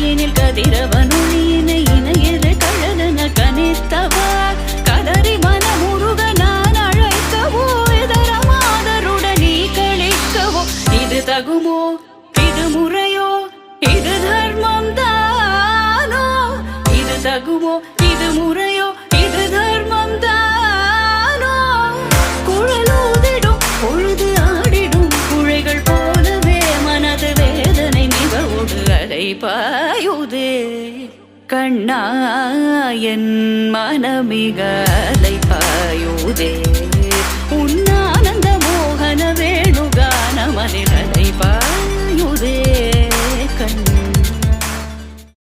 கதியினில் கதிரவனொழியினை இணையது கழலன கனித்தவா கதறி மனமுருக நான் அழைக்கவோ இதர மாதருடன் நீ கழிக்கவோ இது தகுமோ இது முறையோ இது தர்மம் தானோ இது தகுமோ இது முறையோ இது தர்மம் தானோ குழலூதிடும் பொழுது ஆடிடும் குழைகள் போலவே மனது வேதனை மிகவோடு அலை பாயுதே கண்ணா என் மனமிக அலை பாயுதே உன்னானந்த மோகன வேணுகான மனிதன